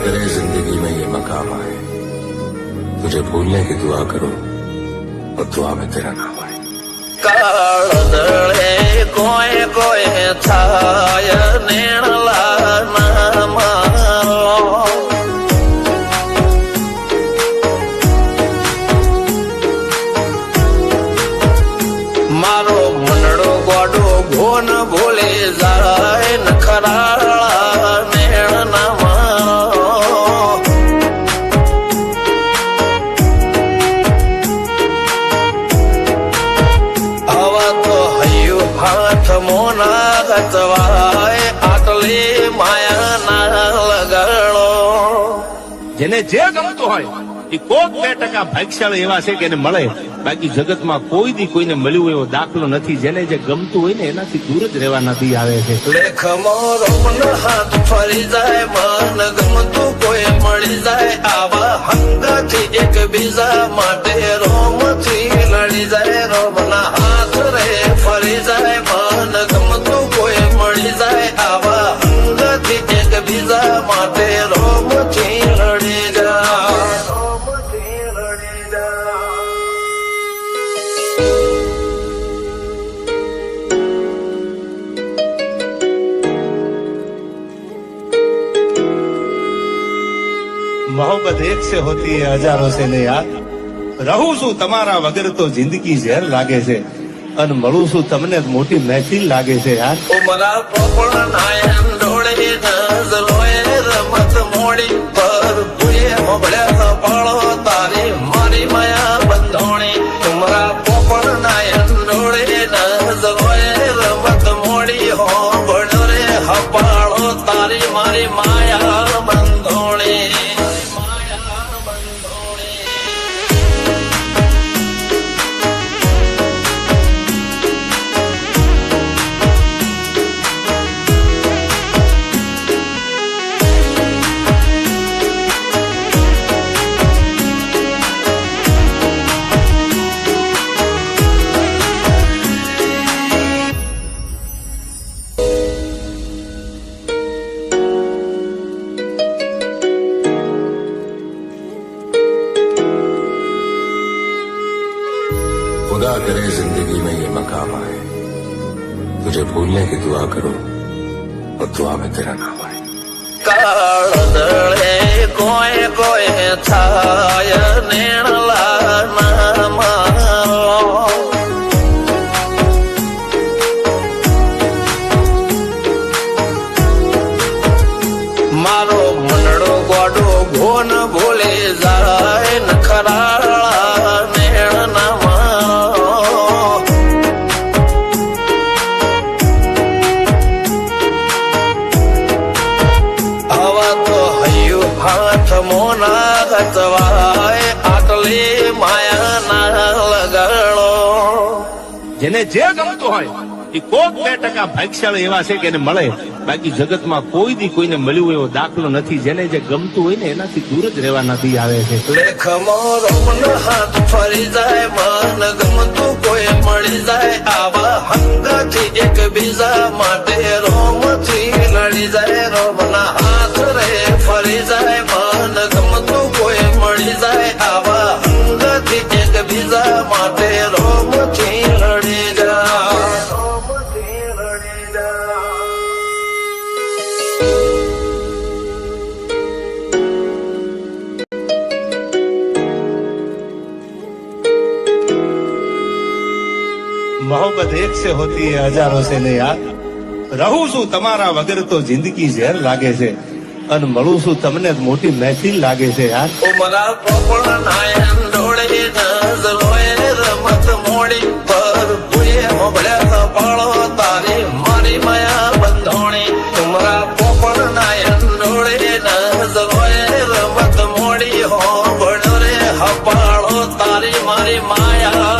करे जिंदगी में ये मकाम आए, तुझे भूलने की दुआ करूं और दुआ में तेरा नाम आए। काळदळे कोय कोय थाय नेणला नाम मारो मनडो गोडो भोन भूले जाय नखराळा नेण नाम हाथ मोना गतवाय आटले माया ना लगाड़ो। જેને જે ગમતું હોય એ કોક 2% ભાગ્યશાળી એવા છે કે એને મળે, બાકી જગતમાં કોઈ દી કોઈને મળ્યું એવો દાખલો નથી. જેને જે ગમતું હોય ને એનાથી દૂર જ રહેવા નથી આવે છે. લેખ મોરો હાથ ફરી જાય, મન ગમતું કોઈ મળી જાય, આવા હંગાથી એક બીજા માટે રોમથી લડી જાય. રોમના હાથ રે ફરી જાય, મન ગમતું કોઈ મળી જાય, આવા હંગાથી એક બીજા માટે રોમથી લડી જાય. मोहब्बत एक से होती है हजारों से ने यार. રહું છું તમારા વગર તો જિંદગી ઝેર લાગે છે, અને મળું છું તમને મોટી મહેફિલ લાગે છે યાર. ઉમરા પોપણ નાયન ડોળે નઝલોય રમત મોડી પર ભૂએ મોબળ્યા પાળો તારી મારી માયા બંધોણી. ઉમરા પોપણ નાયન ડોળે નઝલોય રમત મોડી હો બળો રે હપાળો તારી મારી માયા બંધોણી. खुदा करे जिंदगी में ये मकाम आए, तुझे भूलने की दुआ करूं और दुआ में तेरा नाम आए. काळदळे कोय कोय थाय नेणला नाम मारो मनडो गोडो भोन भूले जाय नखराळा नेण नाम हाथ मोना गतवाय आटले माया ना लगाड़ो. જેને જે ગમતું હોય એ કોક 2% ભાગ્યશાળી એવા છે કે એને મળે, બાકી જગતમાં કોઈ દી કોઈને મળ્યું એવો દાખલો નથી. જેને જે ગમતું હોય ને એનાથી દૂર જ રહેવા નથી આવે છે. લેખ મોરો હાથ ફરી જાય, મન ગમતું કોઈ મળી જાય, આવા હંગાથી એક બીજા માટે રોમથી લડી જાય. રોમના હાથ રે ફરી જાય, મન ગમતું કોઈ મળી જાય, આવા હંગાથી એક બીજા માટે રોમથી લડી જાય. मोहब्बत एक से होती है हजारों से ने यार. રહું છું તમારા વગર તો જિંદગી ઝેર લાગે છે, અને મળું છું તમને મોટી મહેફિલ લાગે છે યાર. ઉમરા પોપણ નાયન ડોળે નઝલોય રમત મોડી પર ભૂએ મોબળ્યા પાળો તારી મારી માયા બંધોણી. ઉમરા પોપણ નાયન ડોળે નઝલોય રમત મોડી હો બળો રે હપાળો તારી મારી માયા